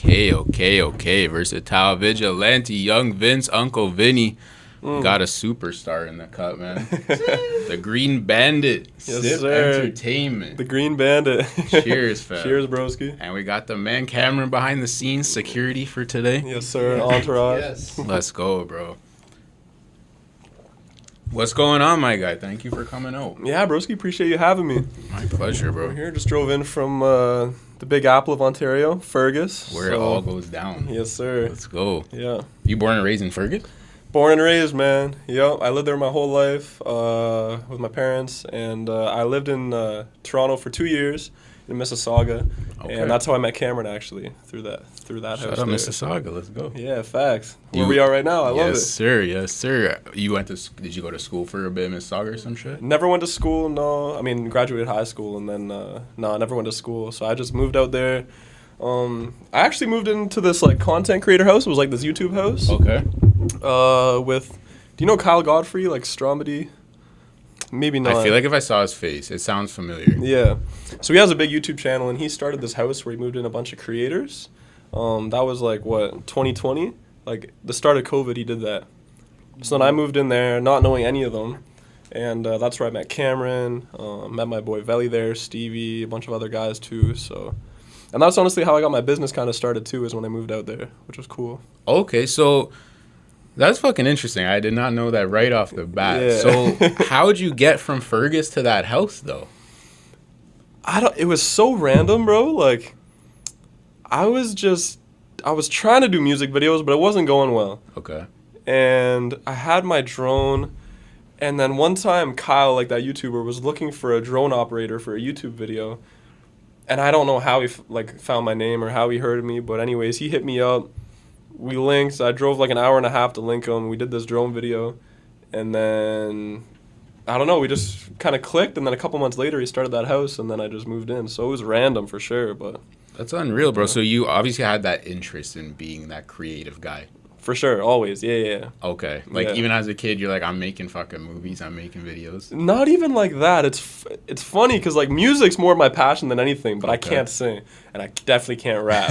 Okay. Versatile Vigilante, Young Vince, Uncle Vinny. Got a superstar in the cut, man. The Green Bandit. Yes, Sip sir. Entertainment. The Green Bandit. Cheers, fam. Cheers, broski. And we got the man Cameron behind the scenes, security for today. Yes, sir. Entourage. Yes. Let's go, bro. What's going on, my guy? Thank you for coming out. Yeah, broski. Appreciate you having me. My pleasure, We're bro. here. Just drove in from the Big Apple of Ontario, Fergus. Where it all goes down. Yes, sir. Let's go. Yeah. You born and raised in Fergus? Born and raised, man. Yep. I lived there my whole life with my parents, and I lived in Toronto for 2 years in Mississauga, Okay. and that's how I met Cameron actually through that house. Shout out there. Mississauga. Let's go. Yeah, facts. You- Where we are right now, I love Yes, it. sir. Yes, sir. You went to? Did you go to school for a bit in Mississauga or some shit? Never went to school, no. I mean, graduated high school, and then, no, I never went to school. So I just moved out there. I actually moved into this, like, content creator house. It was, like, this YouTube house. Okay. With, do you know Kyle Godfrey, like, Stromedy? Maybe not. I feel like if I saw his face, it sounds familiar. Yeah. So he has a big YouTube channel, and he started this house where he moved in a bunch of creators. That was, like, what, 2020? Like, the start of COVID, he did that. So then I moved in there, not knowing any of them. And that's where I met Cameron, met my boy Veli there, Stevie, a bunch of other guys too. So, and that's honestly how I got my business kind of started too, is when I moved out there, which was cool. Okay, so that's fucking interesting. I did not know that right off the bat. Yeah. So how'd you get from Fergus to that house though? It was so random, bro. Like, I was trying to do music videos, but it wasn't going well. Okay. And I had my drone, and then one time Kyle, like that YouTuber, was looking for a drone operator for a YouTube video, and I don't know how he found my name or how he heard of me, but anyways, he hit me up. We linked. I drove like an hour and a half to link him. We did this drone video, and then I don't know. We just kind of clicked, and then a couple months later, he started that house, and then I just moved in. So it was random for sure, but That's unreal, bro. So you obviously had that interest in being that creative guy. for sure, always, yeah. Okay. Like Yeah. even as a kid, you're like, I'm making fucking movies. I'm making videos. Not even like that. It's funny because like music's more my passion than anything, but I Okay. can't sing and I definitely can't rap.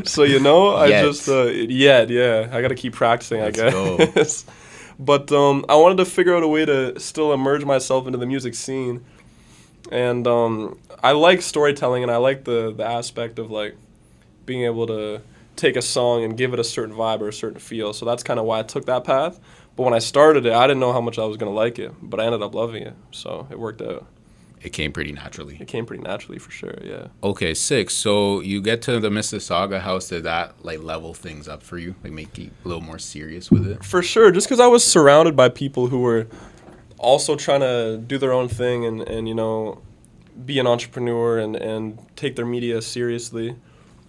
So you know, I Yet. just yeah. I got to keep practicing, Let's I guess. But I wanted to figure out a way to still immerse myself into the music scene, and I like storytelling and I like the aspect of like being able to take a song and give it a certain vibe or a certain feel. So that's kind of why I took that path. But when I started it, I didn't know how much I was going to like it, but I ended up loving it. So it worked out. It came pretty naturally. It came pretty naturally for sure, yeah. Okay, sick. So you get to the Mississauga house. Did that like level things up for you? Like make you a little more serious with it? For sure, just because I was surrounded by people who were also trying to do their own thing and you know, be an entrepreneur and take their media seriously.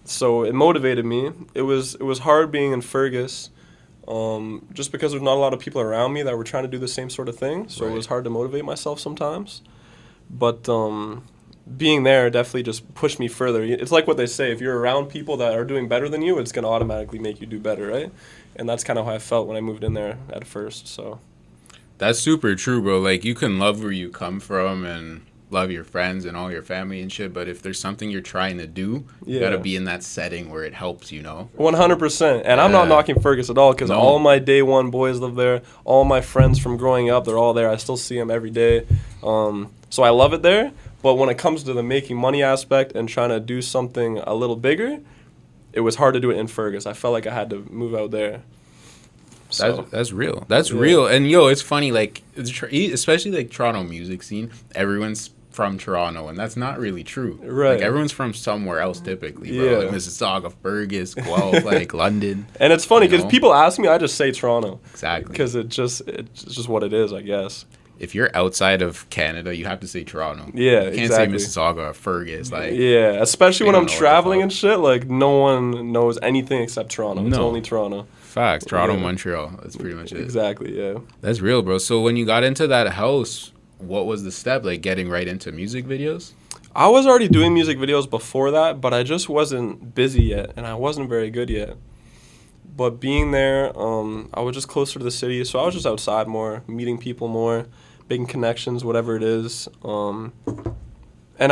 So it motivated me. It was hard being in Fergus, just because there's not a lot of people around me that were trying to do the same sort of thing. So Right. it was hard to motivate myself sometimes. But being there definitely just pushed me further. It's like what they say: if you're around people that are doing better than you, it's gonna automatically make you do better, right? And that's kind of how I felt when I moved in there at first. So That's super true, bro. Like you can love where you come from and love your friends and all your family and shit, but if there's something you're trying to do, you Yeah. gotta be in that setting where it helps, you know? 100%. And I'm not Yeah. knocking Fergus at all, because No. all my day one boys live there. All my friends from growing up, they're all there. I still see them every day. So I love it there. But when it comes to the making money aspect and trying to do something a little bigger, it was hard to do it in Fergus. I felt like I had to move out there. So, That's real. That's Yeah. real. And yo, it's funny, like especially like Toronto music scene, everyone's from Toronto, and that's not really true. Right. Like everyone's from somewhere else typically, bro. Yeah. Like Mississauga, Fergus, Guelph, like London. and it's funny You because know? people ask me, I just say Toronto Exactly. because it's just what it is, I guess. If you're outside of Canada, you have to say Toronto. Yeah, You can't exactly. say Mississauga or Fergus. Like Yeah, especially when they I'm don't know what the traveling fuck. and shit. Like no one knows anything except Toronto. It's No. only Toronto. facts. Toronto, Yeah. Montreal. That's pretty much it. Exactly. Yeah. That's real, bro. So when you got into that house, what was the step? Like getting right into music videos? I was already doing music videos before that, but I just wasn't busy yet, and I wasn't very good yet. But being there, I was just closer to the city, so I was just outside more, meeting people more, making connections, whatever it is. And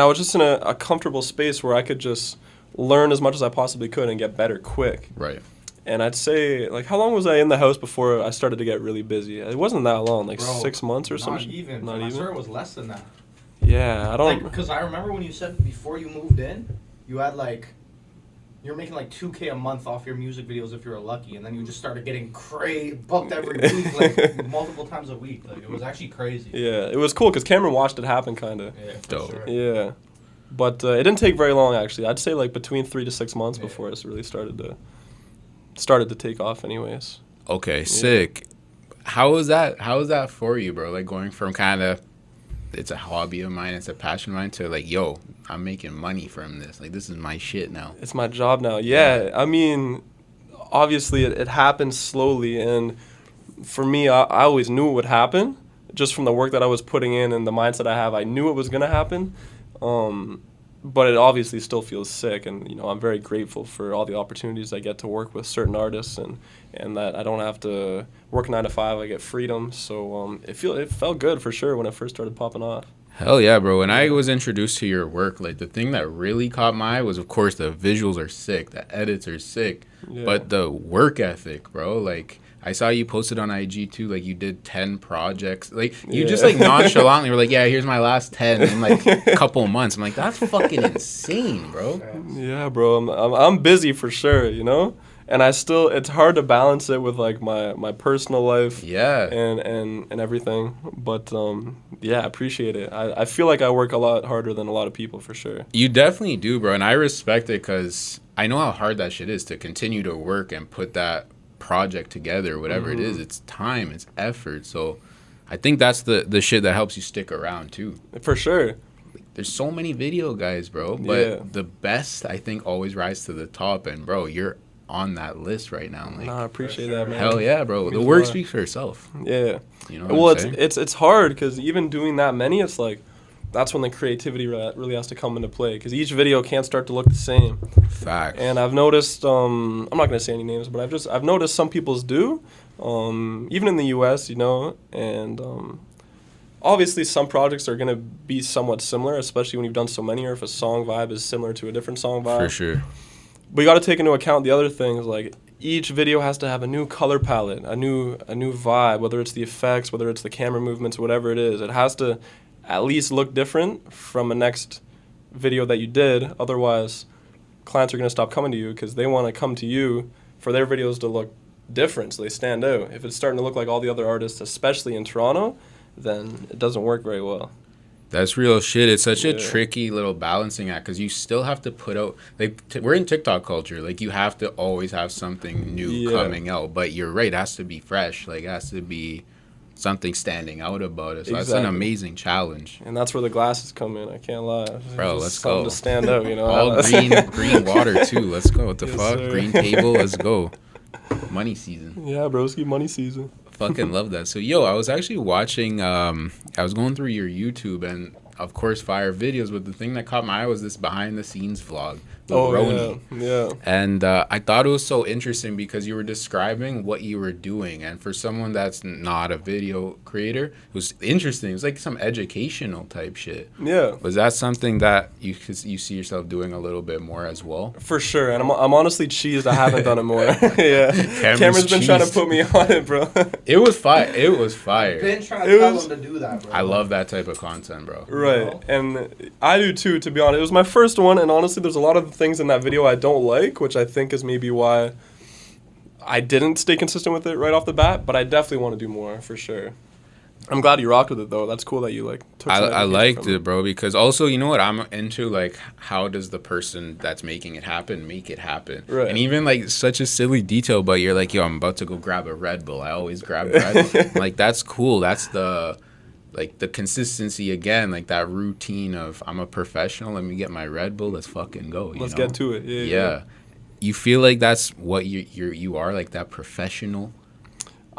I was just in a comfortable space where I could just learn as much as I possibly could and get better quick. Right. And I'd say, like, how long was I in the house before I started to get really busy? It wasn't that long, like 6 months or something. Not even. Not even. Sure, it was less than that. Yeah, I don't. Because I remember when you said before you moved in, you had like, you were making like $2K a month off your music videos if you were lucky, and then you just started getting booked every week, like multiple times a week. Like it was actually crazy. Yeah, it was cool because Cameron watched it happen, kind of. Yeah, for Dope. sure. Yeah, but it didn't take very long actually. I'd say like between 3 to 6 months before it really started to take off. Anyways. Okay, sick. How was that for you, bro? Like going from kind of, it's a hobby of mine, it's a passion of mine, to like, yo, I'm making money from this. Like, this is my shit now. It's my job now. Yeah, I mean, obviously it happened slowly, and for me, I always knew it would happen, just from the work that I was putting in and the mindset I have. I knew it was gonna happen, but it obviously still feels sick, and I'm very grateful for all the opportunities I get to work with certain artists, and that I don't have to work 9 to 5. I get freedom, so it felt good for sure when it first started popping off. Hell yeah, bro. When I was introduced to your work, like the thing that really caught my eye was, of course, the visuals are sick, the edits are sick, but the work ethic, bro. Like, I saw you posted on IG too, like you did 10 projects. Like, you just like nonchalantly were like, yeah, here's my last 10 in like a couple months. I'm like, that's fucking insane, bro. Yeah, bro. I'm busy for sure, and it's hard to balance it with like my personal life, and everything. But I appreciate it. I feel like I work a lot harder than a lot of people for sure. You definitely do, bro, and I respect it because I know how hard that shit is to continue to work and put that project together, whatever it is. It's time, it's effort. So I think that's the shit that helps you stick around too. For sure. There's so many video guys, bro, but the best I think always rise to the top, and bro, you're on that list right now. Like, I appreciate that, man. Hell yeah, bro. The work speaks for itself. Yeah. Well, it's hard because even doing that many, it's like that's when the creativity really has to come into play, because each video can't start to look the same. Facts. And I've noticed, I'm not gonna say any names, but I've noticed some people's do, even in the U.S., and obviously some projects are gonna be somewhat similar, especially when you've done so many, or if a song vibe is similar to a different song vibe. For sure. But you got to take into account the other things, like each video has to have a new color palette, a new vibe, whether it's the effects, whether it's the camera movements, whatever it is. It has to at least look different from a next video that you did. Otherwise, clients are going to stop coming to you because they want to come to you for their videos to look different, so they stand out. If it's starting to look like all the other artists, especially in Toronto, then it doesn't work very well. That's real shit. It's such a tricky little balancing act because you still have to put out, like, we're in TikTok culture. Like, you have to always have something new coming out. But you're right, it has to be fresh. Like, it has to be something standing out about it. So that's an amazing challenge. And that's where the glasses come in. I can't lie. Bro, let's go. To stand out, All green water, too. Let's go. What the fuck? Sir. Green table. Let's go. Money season. Yeah, broski, money season. Fucking love that. So, yo, I was actually watching, I was going through your YouTube and, of course, fire videos, but the thing that caught my eye was this behind-the-scenes vlog with Roney. Yeah. And I thought it was so interesting because you were describing what you were doing, and for someone that's not a video creator, it was interesting. It was like some educational type shit. Yeah. Was that something that you see yourself doing a little bit more as well? For sure, and I'm honestly cheesed I haven't done it more. Yeah. Cameron's been trying to put me on it, bro. It was fire. It was fire. I've been trying to tell him to do that, bro. I love that type of content, bro. Right, and I do too, to be honest. It was my first one, and honestly, there's a lot of things in that video I don't like, which I think is maybe why I didn't stay consistent with it right off the bat, but I definitely want to do more, for sure. I'm glad you rocked with it, though. That's cool that you, like, took some I liked it, bro, because also, you know what I'm into? Like, how does the person that's making it happen make it happen? Right. And even, like, such a silly detail, but you're like, yo, I'm about to go grab a Red Bull. I always grab Red Bull. Like, that's cool. That's the consistency again, like that routine of I'm a professional, let me get my Red Bull, let's fucking go. Let's get to it. Yeah. You feel like that's what you are, like that professional?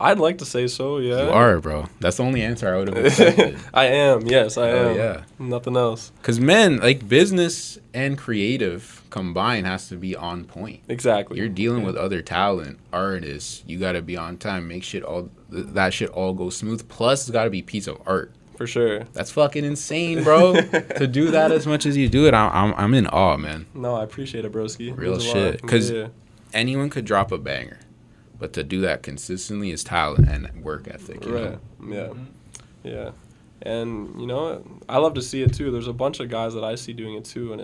I'd like to say so, yeah. You are, bro. That's the only answer I would have accepted. I am, yes, I am. Yeah. Nothing else. Because, man, like business and creative combined has to be on point. Exactly. You're dealing with other talent, artists. You got to be on time. Make that shit all go smooth. Plus, it's got to be a piece of art. For sure. That's fucking insane, bro. To do that as much as you do it, I'm in awe, man. No, I appreciate it, broski. Real shit. Because anyone could drop a banger, but to do that consistently is talent and work ethic. You know? Yeah. Yeah. And, you know, I love to see it, too. There's a bunch of guys that I see doing it, too, and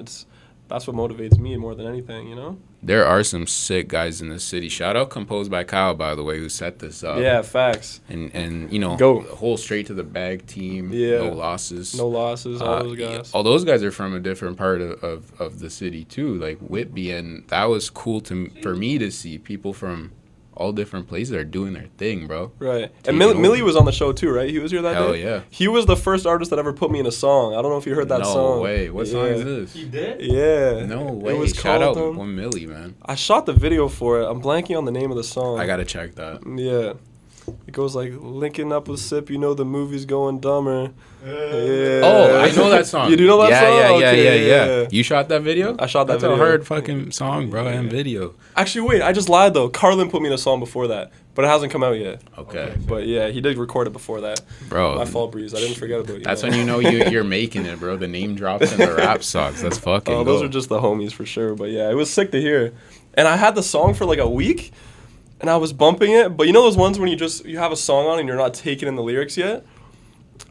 that's what motivates me more than anything, you know? There are some sick guys in the city. Shout out Composed by Kyle, by the way, who set this up. Yeah, facts. And you know, Go. the whole straight to the bag team. Yeah. No losses. No losses, all those guys. All those guys are from a different part of the city, too, like Whitby. And that was cool for me to see people from all different places are doing their thing, bro. Right. And Millie was on the show, too, right? He was here that day? Hell yeah. He was the first artist that ever put me in a song. I don't know if you heard that song. No way. What song is this? He did? Yeah. No way. It was Shout out called, one Millie, man. I shot the video for it. I'm blanking on the name of the song. I got to check that. Yeah. It goes like, linking up with Sip, you know the movie's going dumber. Yeah. Oh, I know that song. You do know that song? Yeah. You shot that video? I shot that video. That's a hard fucking song, bro, and video. Actually, wait, I just lied, though. Carlin put me in a song before that, but it hasn't come out yet. Okay. But yeah, he did record it before that. Bro. My fault, Breeze. I didn't forget about you. That's when you know you're making it, bro. The name drops in the rap songs. That's fucking Oh, those are just the homies for sure. But yeah, it was sick to hear. And I had the song for like a week, and I was bumping it. But you know those ones when you have a song on and you're not taking in the lyrics yet?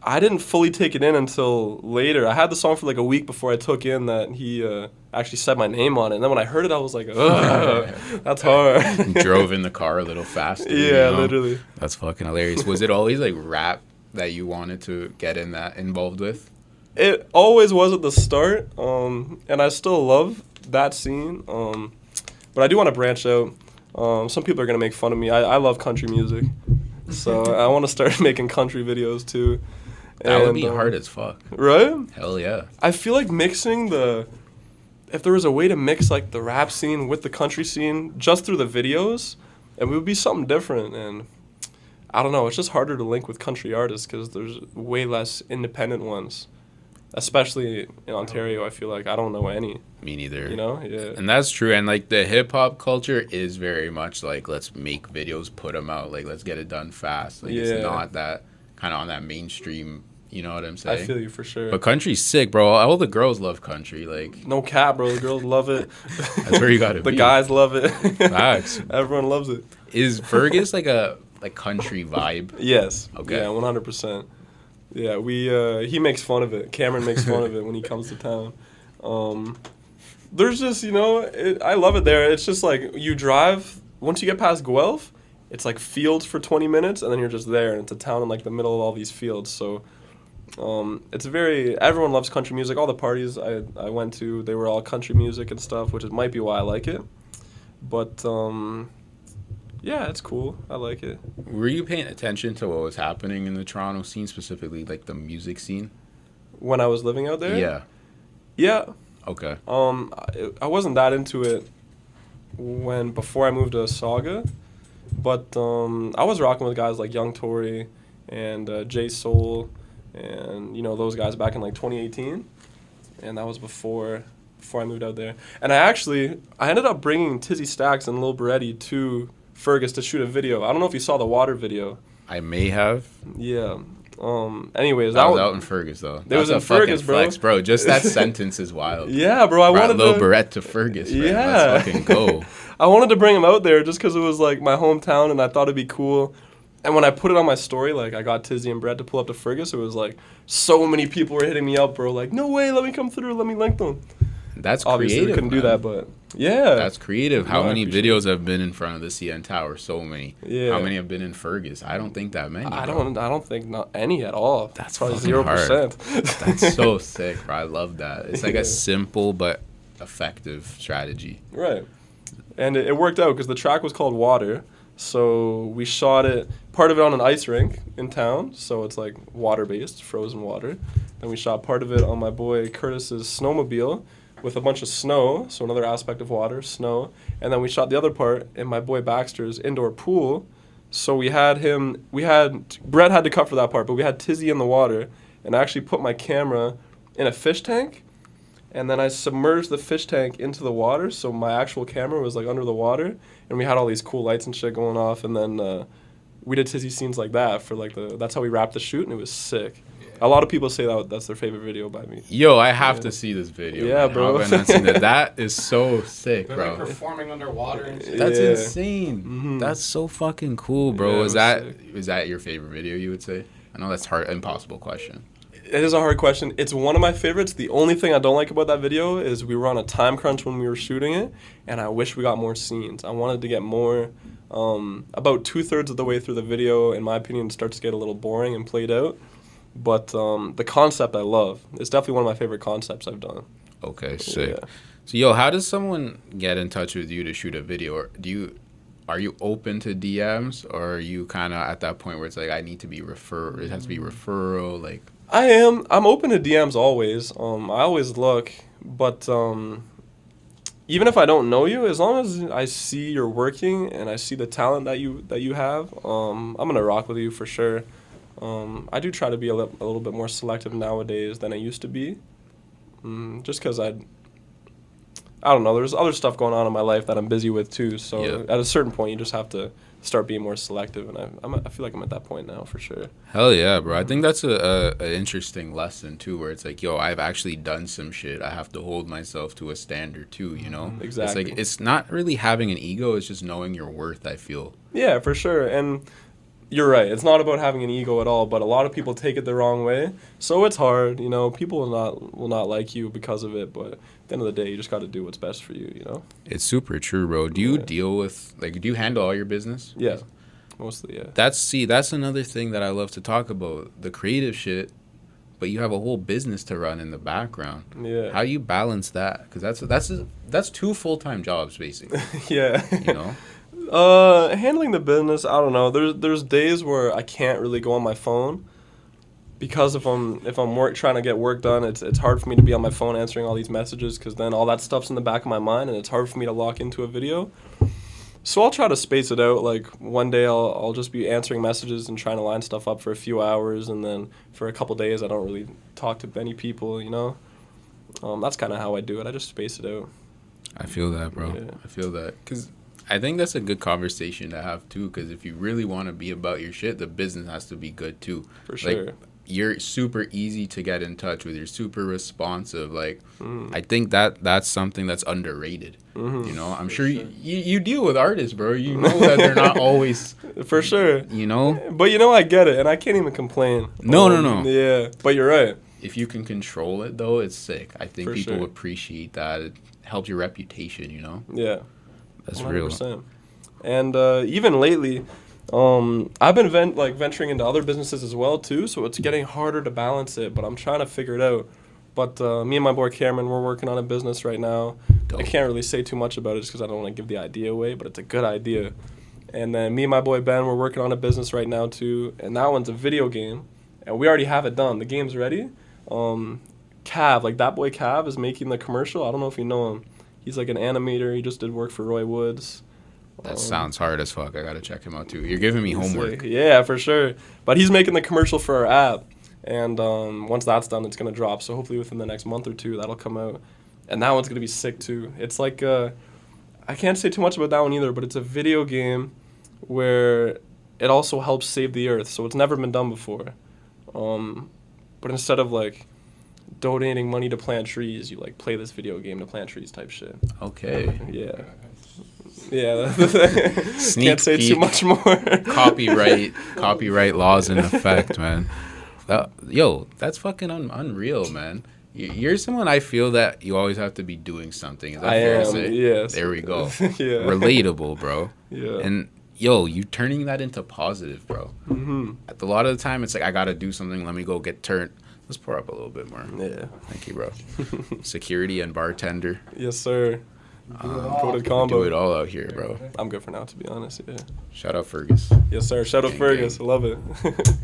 I didn't fully take it in until later. I had the song for like a week before I took in that he actually said my name on it. And then when I heard it, I was like, ugh, that's hard. Drove in the car a little faster. Yeah, literally. That's fucking hilarious. Was it always like rap that you wanted to get involved with? It always was at the start, and I still love that scene. But I do want to branch out. Some people are going to make fun of me. I love country music. So I want to start making country videos too. That would be hard as fuck. Right? Hell yeah. I feel like mixing if there was a way to mix like the rap scene with the country scene just through the videos, it would be something different. And I don't know, it's just harder to link with country artists because there's way less independent ones. Especially in Ontario, I feel like I don't know any. Me neither. You know? Yeah. And that's true. And like the hip hop culture is very much like, let's make videos, put them out. Like, let's get it done fast. Like, it's not that kind of on that mainstream, you know what I'm saying? I feel you for sure. But country's sick, bro. All the girls love country. Like, no cap, bro. The girls love it. That's where you got to be. The guys love it. Facts. Everyone loves it. Is Fergus like a country vibe? Yes. Okay. Yeah, 100%. Yeah, he makes fun of it. Cameron makes fun of it when he comes to town. There's just, you know, I love it there. It's just like you drive, once you get past Guelph, it's like fields for 20 minutes, and then you're just there, and it's a town in like the middle of all these fields. So everyone loves country music. All the parties I went to, they were all country music and stuff, which might be why I like it. But yeah, it's cool. I like it. Were you paying attention to what was happening in the Toronto scene, specifically like the music scene? When I was living out there? Yeah. Yeah. Okay. I wasn't that into it before I moved to Saga, but I was rocking with guys like Young Tory and J Soul and, you know, those guys back in like 2018, and that was before I moved out there. And I ended up bringing Tizzy Stacks and Lil Berete to Fergus to shoot a video. I don't know if you saw the water video. I may have. Yeah. Anyways, that was out in Fergus though. It was in Fergus, bro. Flex, bro. Just that sentence is wild. Yeah, bro. I wanted Lil Berete to Fergus. Man. Yeah. Let's fucking go. I wanted to bring him out there just because it was like my hometown, and I thought it'd be cool. And when I put it on my story, like I got Tizzy and Brett to pull up to Fergus, it was like so many people were hitting me up, bro. Like, no way, let me come through, let me link them. That's obviously creative. We couldn't do that, but yeah, that's creative. How many videos have been in front of the CN Tower? So many. Yeah. How many have been in Fergus? I don't think that many. I don't think not any at all. That's probably fucking 0%. That's so sick, bro. I love that. It's like a simple but effective strategy. Right, and it worked out because the track was called Water. So we shot it, part of it on an ice rink in town, so it's like water-based, frozen water. Then we shot part of it on my boy Curtis's snowmobile with a bunch of snow, so another aspect of water, snow. And then we shot the other part in my boy Baxter's indoor pool. So Brett had to cut for that part, but we had Tizzy in the water, and I actually put my camera in a fish tank, and then I submerged the fish tank into the water, so my actual camera was like under the water, and we had all these cool lights and shit going off, and then we did Tizzy scenes like that for like that's how we wrapped the shoot, and it was sick. Yeah. A lot of people say that's their favorite video by me. Yo, I have to see this video. Yeah, man. bro. How have I not seen that? That is so sick, They're bro. like performing underwater and shit. That's Yeah. insane. Mhm. That's so fucking cool, bro. Yeah, it is was that your favorite video? You would say? I know that's hard, impossible question. It is a hard question. It's one of my favorites. The only thing I don't like about that video is we were on a time crunch when we were shooting it, and I wish we got more scenes. I wanted to get more. About 2/3 of the way through the video, in my opinion, it starts to get a little boring and played out. But the concept I love. It's definitely one of my favorite concepts I've done. Okay, sick. Yeah. So, yo, how does someone get in touch with you to shoot a video? Or are you open to DMs, or are you kind of at that point where it's like I need to be it has to be referral, like? I am. I'm open to DMs always. I always look, but even if I don't know you, as long as I see you're working and I see the talent that you have, I'm gonna rock with you for sure. I do try to be a little bit more selective nowadays than I used to be, just because I don't know. There's other stuff going on in my life that I'm busy with too. So Yeah. at a certain point, you just have to start being more selective, and I feel like I'm at that point now for sure. Hell yeah, bro. I think that's a interesting lesson too, where it's like, yo, I've actually done some shit. I have to hold myself to a standard too, you know? Exactly. It's like, it's not really having an ego, it's just knowing your worth, I feel. Yeah, for sure. And you're right. It's not about having an ego at all, but a lot of people take it the wrong way. So it's hard, you know. People will not like you because of it, but at the end of the day, you just got to do what's best for you, you know? It's super true, bro. Do you Yeah. deal with, like, do you handle all your business? Yeah. Mostly, yeah. That's another thing that I love to talk about, the creative shit, but you have a whole business to run in the background. Yeah. How do you balance that? Because that's 2 full-time jobs, basically, Yeah. you know? Handling the business, I don't know. There's days where I can't really go on my phone because if I'm trying to get work done, it's hard for me to be on my phone answering all these messages because then all that stuff's in the back of my mind and it's hard for me to lock into a video. So I'll try to space it out. Like one day I'll just be answering messages and trying to line stuff up for a few hours, and then for a couple days I don't really talk to many people. You know, that's kind of how I do it. I just space it out. I feel that, bro. Yeah. I feel that. Because I think that's a good conversation to have, too. Because if you really want to be about your shit, the business has to be good, too. For sure. Like, you're super easy to get in touch with. You're super responsive. Like, I think that's something that's underrated. Mm-hmm. You know? I'm sure you deal with artists, bro. You know that they're not always, For sure. you know? But you know, I get it, and I can't even complain. No. Yeah, but you're right. If you can control it, though, it's sick. I think For people sure. appreciate that. It helps your reputation, you know? Yeah. That's real. 100%. And even lately, I've been venturing into other businesses as well too, so it's getting harder to balance it, but I'm trying to figure it out. But me and my boy Cameron, we're working on a business right now. Dope. I can't really say too much about it just because I don't want to give the idea away, but it's a good idea. And then me and my boy Ben, we're working on a business right now too, and that one's a video game, and we already have it done. The game's ready. Cav, like that boy Cav is making the commercial. I don't know if you know him. He's like an animator. He just did work for Roy Woods. That sounds hard as fuck. I gotta check him out too. You're giving me homework. Yeah, for sure. But he's making the commercial for our app, and once that's done, it's gonna drop. So hopefully within the next month or two, that'll come out, and that one's gonna be sick too. It's like I can't say too much about that one either, but it's a video game where it also helps save the earth. So it's never been done before. But instead of like donating money to plant trees, you like play this video game to plant trees type shit. Okay. Yeah. Yeah. Sneak Can't say peek. too much more. Copyright laws in effect, man. Yo, that's fucking unreal, man. You're someone I feel that you always have to be doing something. Is that fair to say? Yes. There we go. Yeah. Relatable, bro. Yeah. And yo, you turning that into positive, bro. Mm-hmm. A lot of the time, it's like I gotta do something. Let me go get turned. Let's pour up a little bit more. Yeah. Thank you, bro. Security and bartender. Yes, sir. Coded Do combo. it all out here, bro. I'm good for now, to be honest. Yeah. Shout out Fergus Yes, sir. Shout out Gang, Fergus. I love it.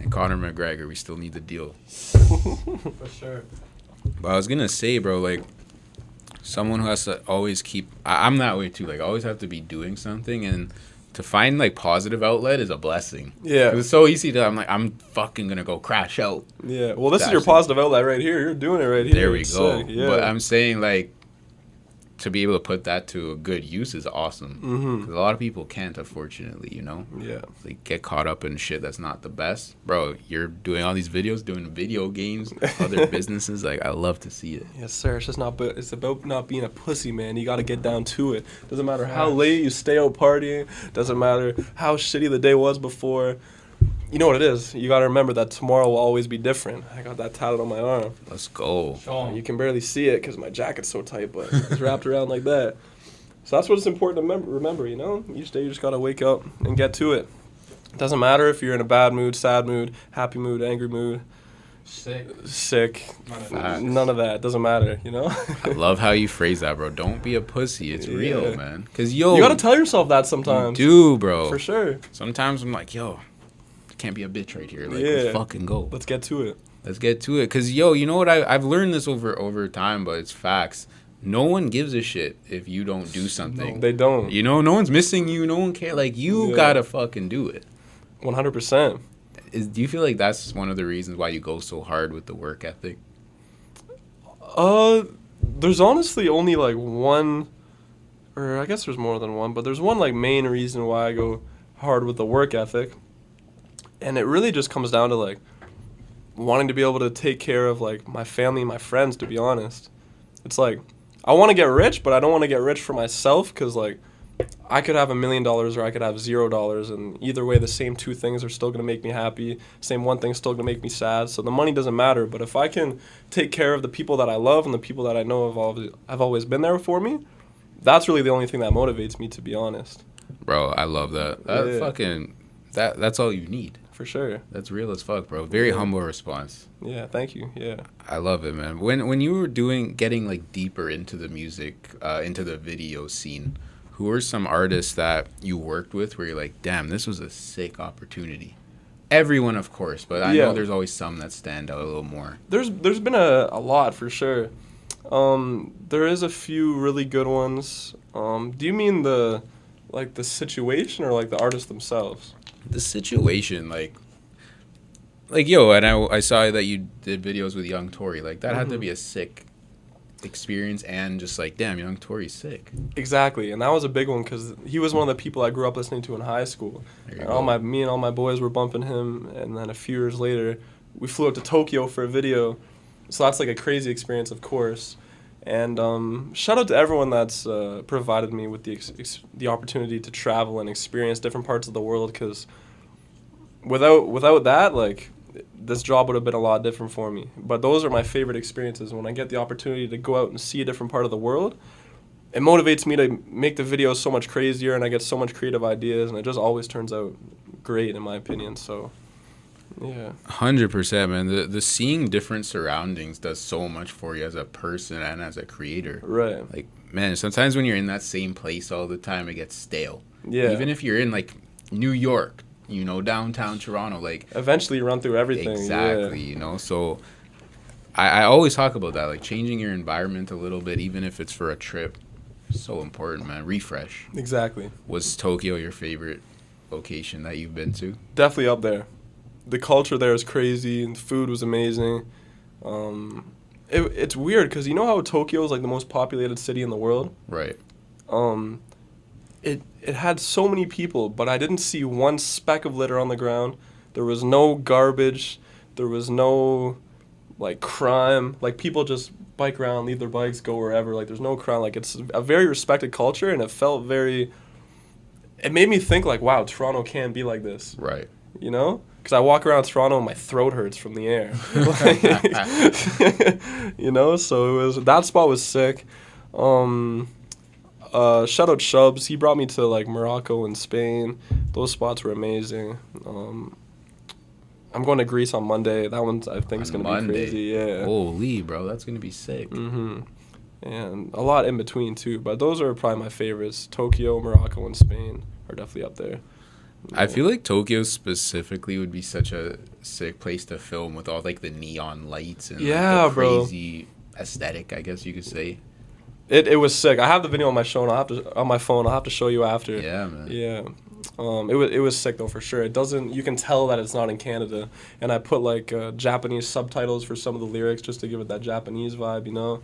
and Conor McGregor. We still need the deal. For sure. But I was gonna say, bro, like someone who has to always keep. I'm that way too. Like, I always have to be doing something, and to find like positive outlet is a blessing. Yeah. 'Cause it's so easy to. I'm like, I'm fucking gonna go crash out. Yeah. Well, this is That's your it. positive outlet right here. You're doing it right here. There we It's go. sick. Yeah. But I'm saying like to be able to put that to a good use is awesome. 'Cause a lot of people can't, unfortunately, you know? Yeah. They get caught up in shit that's not the best. Bro, you're doing all these videos, doing video games, other businesses. Like, I love to see it. Yes, sir. It's just not. It's about not being a pussy, man. You got to get down to it. Doesn't matter how late you stay out partying. Doesn't matter how shitty the day was before. You know what it is. You got to remember that tomorrow will always be different. I got that tatted on my arm. Let's go. You can barely see it because my jacket's so tight, but it's wrapped around like that. So that's what it's important to remember, you know? Each day you just got to wake up and get to it. It doesn't matter if you're in a bad mood, sad mood, happy mood, angry mood. Sick. None of that. It doesn't matter, you know? I love how you phrase that, bro. Don't be a pussy. It's real, man. Because, yo. You got to tell yourself that sometimes. You do, bro. For sure. Sometimes I'm like, yo, can't be a bitch right here. Like, let's fucking go. Let's get to it. Let's get to it. Because, yo, you know what? I've learned this over time, but it's facts. No one gives a shit if you don't do something. No, they don't. You know, no one's missing you. No one cares. Like, you gotta fucking do it. 100%. Do you feel like that's one of the reasons why you go so hard with the work ethic? There's honestly only like one, or I guess there's more than one, but there's one like main reason why I go hard with the work ethic. And it really just comes down to like wanting to be able to take care of like my family and my friends, to be honest. It's like, I want to get rich, but I don't want to get rich for myself because like I could have $1 million or I could have $0, and either way the same two things are still going to make me happy. Same one thing's still going to make me sad. So the money doesn't matter, but if I can take care of the people that I love and the people that I know have always been there for me, that's really the only thing that motivates me, to be honest. Bro, I love that. That's all you need. For sure. That's real as fuck, bro. Very humble response. Yeah, thank you. Yeah. I love it, man. When you were getting like deeper into the music, into the video scene, who are some artists that you worked with where you're like, damn, this was a sick opportunity? Everyone, of course, but I know there's always some that stand out a little more. There's been a lot for sure. There is a few really good ones. Do you mean the situation or like the artists themselves? The situation, like yo, and I saw that you did videos with young Tory. Like, that had to be a sick experience, and just like, damn, young Tory's sick. Exactly, and that was a big one because he was one of the people I grew up listening to in high school. Me and all my boys were bumping him, and then a few years later, we flew up to Tokyo for a video. So that's like a crazy experience, of course. And shout out to everyone that's provided me with the opportunity to travel and experience different parts of the world, because without that, like, this job would have been a lot different for me. But those are my favorite experiences. When I get the opportunity to go out and see a different part of the world, it motivates me to make the videos so much crazier, and I get so much creative ideas, and it just always turns out great, in my opinion. So, yeah. 100%, man. The seeing different surroundings does so much for you as a person and as a creator. Right. Like, man, sometimes when you're in that same place all the time, it gets stale. Yeah. Even if you're in, like, New York, you know, downtown Toronto, like, eventually you run through everything. Exactly, you know. So I always talk about that, like, changing your environment a little bit, even if it's for a trip. So important, man. Refresh. Exactly. Was Tokyo your favorite location that you've been to? Definitely up there. The culture there is crazy, and the food was amazing. It's weird because you know how Tokyo is like the most populated city in the world? Right. It had so many people, but I didn't see one speck of litter on the ground. There was no garbage. There was no, like, crime. Like, people just bike around, leave their bikes, go wherever. Like, there's no crime. Like, it's a very respected culture, and it felt very... It made me think, like, wow, Toronto can be like this. Right. You know? Because I walk around Toronto and my throat hurts from the air. You know? So that spot was sick. Shout out Shubs. He brought me to like Morocco and Spain. Those spots were amazing. I'm going to Greece on Monday. That one I think is going to be crazy. Yeah. Holy, bro, that's going to be sick. Mm-hmm. And a lot in between too, but those are probably my favorites. Tokyo, Morocco, and Spain are definitely up there. I feel like Tokyo specifically would be such a sick place to film with all like the neon lights and like, the crazy aesthetic, I guess you could say. It was sick. I have the video on my phone. I'll have to show you after. Yeah, man. Yeah. It was sick though, for sure. You can tell that it's not in Canada, and I put like Japanese subtitles for some of the lyrics just to give it that Japanese vibe, you know.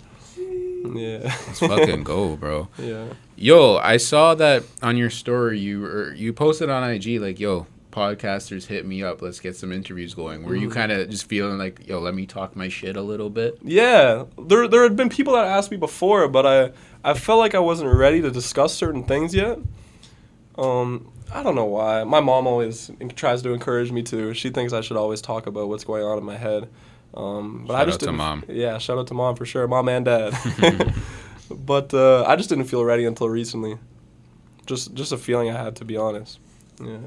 Yeah. Let's fucking go, bro. Yeah. Yo, I saw that on your story. You posted on IG like, yo, podcasters hit me up. Let's get some interviews going. Were you kind of just feeling like, yo, let me talk my shit a little bit? Yeah. There had been people that asked me before, but I felt like I wasn't ready to discuss certain things yet. I don't know why. My mom always tries to encourage me to. She thinks I should always talk about what's going on in my head. But I just shout out to mom. Yeah, shout out to mom for sure. Mom and dad. But I just didn't feel ready until recently. Just a feeling I had, to be honest. Yeah.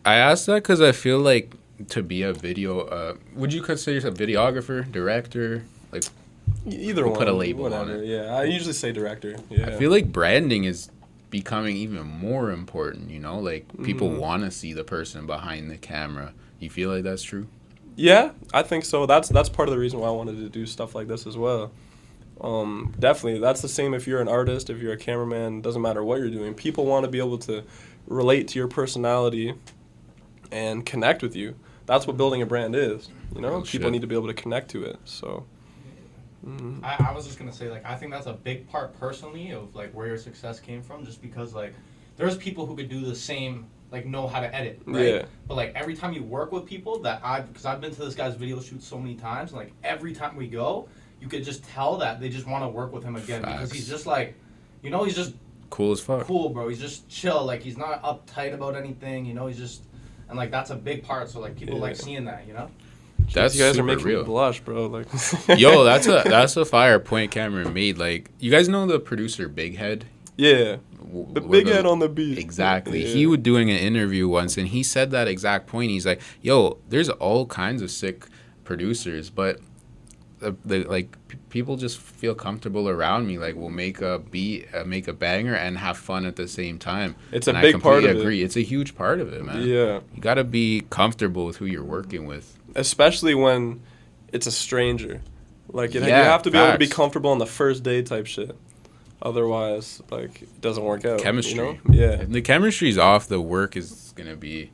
I asked that because I feel like to be a video, would you consider yourself a videographer, director? Like, either we'll one. put a label whatever. on it. Yeah, I usually say director. Yeah. I feel like branding is becoming even more important, you know? Like, people want to see the person behind the camera. You feel like that's true? Yeah, I think so. That's part of the reason why I wanted to do stuff like this as well. Definitely. That's the same if you're an artist, if you're a cameraman, doesn't matter what you're doing. People want to be able to relate to your personality and connect with you. That's what building a brand is. You know, people need to be able to connect to it. So I was just gonna say, like, I think that's a big part personally of like where your success came from, just because like there's people who could do the same, like know how to edit, right? Yeah. But like every time you work with people because I've been to this guy's video shoot so many times, and like every time we go, you could just tell that they just want to work with him again. Facts. Because he's just like, you know, he's just cool as fuck. Cool, bro. He's just chill. Like, he's not uptight about anything. You know, he's just, and like that's a big part. So like people like seeing that. You know. That's you guys super are making real. me blush, bro. Like, yo, that's a fire point Cameron made. Like, you guys know the producer Big Head? Yeah. The big head on the beat. Exactly. Yeah. He was doing an interview once, and he said that exact point. He's like, yo, there's all kinds of sick producers, but people just feel comfortable around me. Like, we'll make a beat, make a banger, and have fun at the same time. It's a big part of it. I agree. It's a huge part of it, man. Yeah. You got to be comfortable with who you're working with. Especially when it's a stranger. Like, you have to be able to be comfortable on the first day type shit. Otherwise, like, it doesn't work out. Chemistry. You know? Yeah. If the chemistry's off, the work is going to be...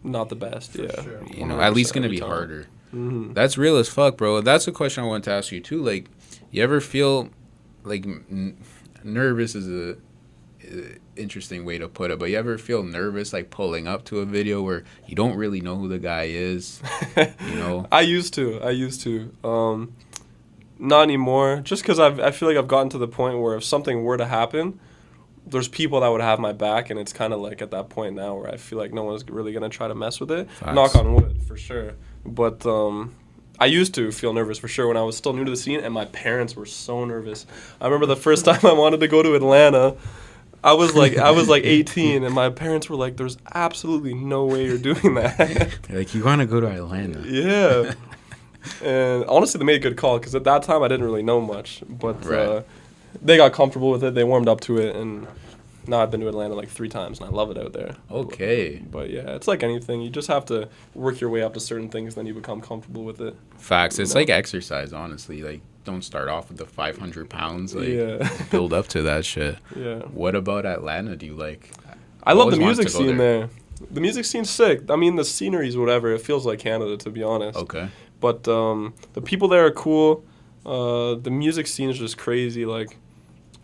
not the best, yeah. Sure. You know, at least going to be harder. Mm-hmm. That's real as fuck, bro. That's a question I want to ask you, too. Like, you ever feel, like, nervous is a interesting way to put it, but you ever feel nervous, like, pulling up to a video where you don't really know who the guy is, you know? I used to. Not anymore, just because I feel like I've gotten to the point where if something were to happen, there's people that would have my back, and it's kind of like at that point now where I feel like no one's really going to try to mess with it. Facts. Knock on wood, for sure. But I used to feel nervous for sure when I was still new to the scene, and my parents were so nervous. I remember the first time I wanted to go to Atlanta, I was like 18, and my parents were like, there's absolutely no way you're doing that. Like, you want to go to Atlanta. Yeah. And honestly, they made a good call, because at that time I didn't really know much. But they got comfortable with it. They warmed up to it, and now I've been to Atlanta like 3 times, and I love it out there. Okay. But yeah, it's like anything. You just have to work your way up to certain things, then you become comfortable with it. Facts. It's like exercise, honestly. Like, don't start off with the 500 pounds. Like, build up to that shit. Yeah. What about Atlanta do you like? I love the music scene there. The music scene's sick. I mean, the scenery's whatever. It feels like Canada, to be honest. Okay. But the people there are cool. The music scene is just crazy. Like,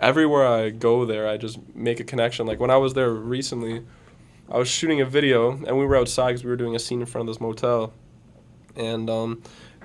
everywhere I go there, I just make a connection. Like, when I was there recently, I was shooting a video, and we were outside because we were doing a scene in front of this motel. And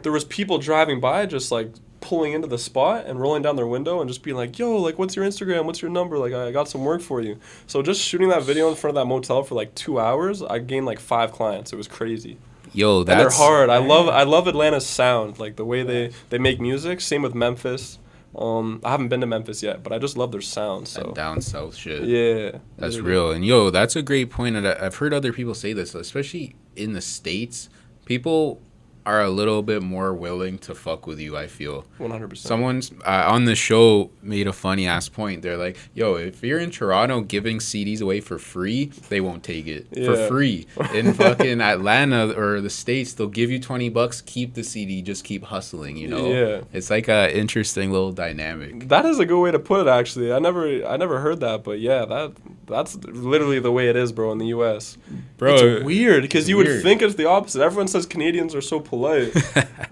there was people driving by just, like, pulling into the spot and rolling down their window and just being like, yo, like, what's your Instagram? What's your number? Like, I got some work for you. So just shooting that video in front of that motel for, like, 2 hours, I gained, like, 5 clients. It was crazy. Yo, that's... And they're hard. I love Atlanta's sound, like the way they make music. Same with Memphis. I haven't been to Memphis yet, but I just love their sound. So that down south shit. Yeah, that's real. And yo, that's a great point. And I've heard other people say this, especially in the States. People are a little bit more willing to fuck with you, I feel. 100%. Someone's on the show made a funny ass point. They're like, yo, if you're in Toronto giving CDs away for free, they won't take it for free. In fucking Atlanta or the States, they'll give you $20, keep the CD, just keep hustling, you know? Yeah. It's like a interesting little dynamic. That is a good way to put it, actually. I never heard that, but yeah, that's literally the way it is, bro, in the US. Bro, it's weird, because you would think it's the opposite. Everyone says Canadians are so polite,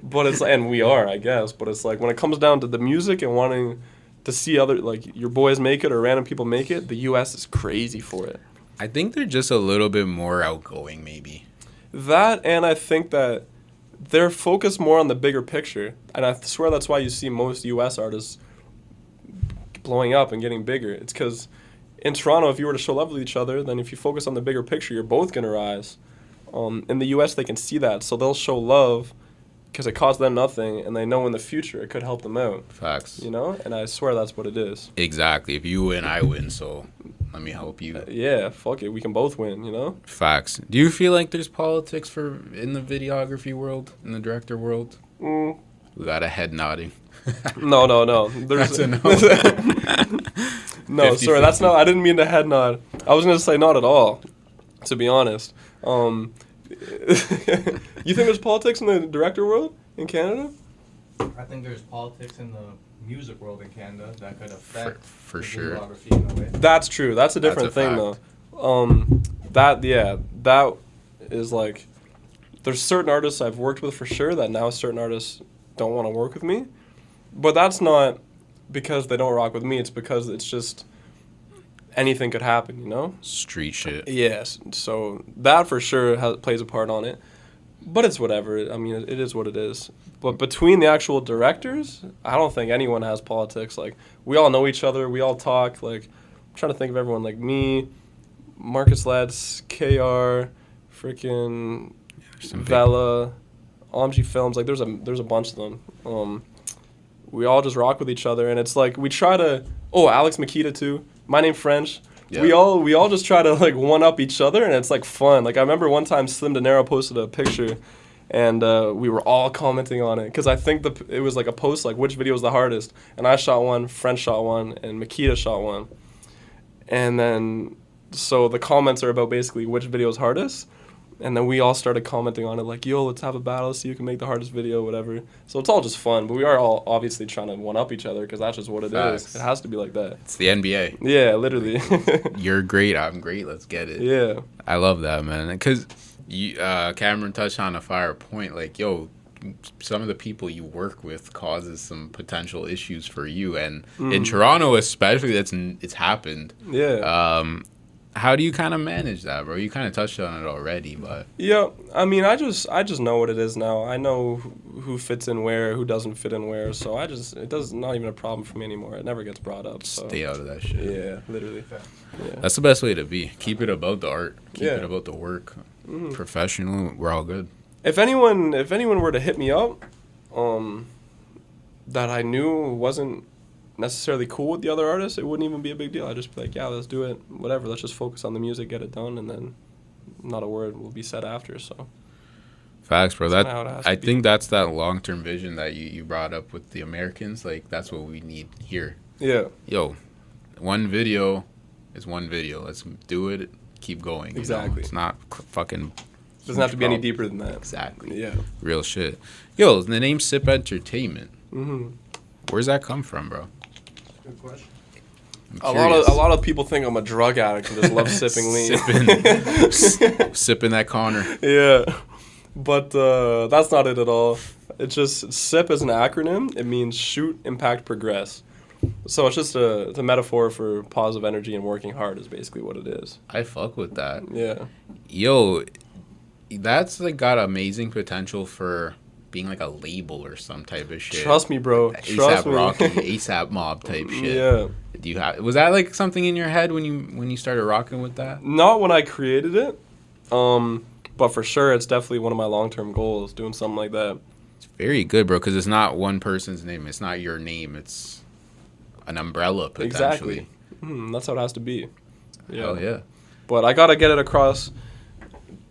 but it's, and we are, I guess, but it's like when it comes down to the music and wanting to see other, like, your boys make it or random people make it, the U.S. is crazy for it. I think they're just a little bit more outgoing, maybe. That, and I think that they're focused more on the bigger picture. And I swear that's why you see most U.S. artists blowing up and getting bigger. It's because in Toronto, if you were to show love with each other, then if you focus on the bigger picture, you're both going to rise. In the U.S., they can see that, so they'll show love because it costs them nothing, and they know in the future it could help them out. Facts. You know? And I swear that's what it is. Exactly. If you win, I win, so let me help you. Yeah, fuck it. We can both win, you know? Facts. Do you feel like there's politics in the videography world, in the director world? We got a head nodding. No. There's That's a no. No, 50, sorry, 50. that's not. I didn't mean to head nod. I was gonna say not at all, to be honest. You think there's politics in the director world in Canada? I think there's politics in the music world in Canada that could affect For the sure. videography in a way. That's true. That's a different thing, fact. though. That is like, there's certain artists I've worked with for sure that now certain artists don't want to work with me, but that's not because they don't rock with me. It's because it's just anything could happen, you know? Street shit. Yes. So that for sure plays a part on it, but it's whatever. I mean, it is what it is. But between the actual directors, I don't think anyone has politics. Like, we all know each other. We all talk. Like, I'm trying to think of everyone. Like me, Marcus Letts, KR, freaking Vela, OMG Films. Like, there's a bunch of them. We all just rock with each other, and it's like we try to. Oh, Alex Makita too. My name French. Yeah. We all just try to like one up each other, and it's like fun. Like I remember one time Slim De Niro posted a picture, and we were all commenting on it because I think it was like a post like which video was the hardest, and I shot one, French shot one, and Makita shot one, and then so the comments are about basically which video is hardest. And then we all started commenting on it like, yo, let's have a battle, see who can make the hardest video, whatever. So it's all just fun. But we are all obviously trying to one-up each other because that's just what it is. It has to be like that. It's the NBA. Yeah, literally. You're great, I'm great, let's get it. Yeah. I love that, man. Because Cameron touched on a fire point. Like, yo, some of the people you work with causes some potential issues for you. And in Toronto especially, it's happened. Yeah. How do you kind of manage that, bro? You kind of touched on it already, but yeah, I mean, I just know what it is now. I know who fits in where, who doesn't fit in where. So it does not even a problem for me anymore. It never gets brought up. So stay out of that shit. Yeah, literally. Yeah. That's the best way to be. Keep it about the art. Keep it about the work. Professional. We're all good. If anyone were to hit me up, that I knew wasn't necessarily cool with the other artists, it wouldn't even be a big deal. I'd just be like, yeah, let's do it, whatever, let's just focus on the music, get it done, and then not a word will be said after. So facts, bro. I think think that's that long-term vision that you brought up with the Americans. Like, that's what we need here. Yeah. Yo, one video is one video. Let's do it, keep going. Exactly. You know? It's not fucking doesn't have to be any deeper than that. Exactly. Yeah. Real shit. Yo, the name Sip Entertainment. Mm-hmm. Where's that come from, bro? Good question. A lot of people think I'm a drug addict and just love sipping lean. Sipping that Connor. Yeah, but that's not it at all. It's just SIP is an acronym. It means shoot, impact, progress. So it's just it's a metaphor for positive energy and working hard is basically what it is. I fuck with that. Yeah. Yo, that's like got amazing potential for being like a label or some type of shit. Trust me, bro. Trust me. Rocky, ASAP Mob type shit. Yeah. Was that like something in your head when you started rocking with that? Not when I created it, but for sure it's definitely one of my long-term goals, doing something like that. It's very good, bro, because it's not one person's name. It's not your name. It's an umbrella potentially. Exactly. That's how it has to be. Yeah. Hell yeah. But I gotta get it across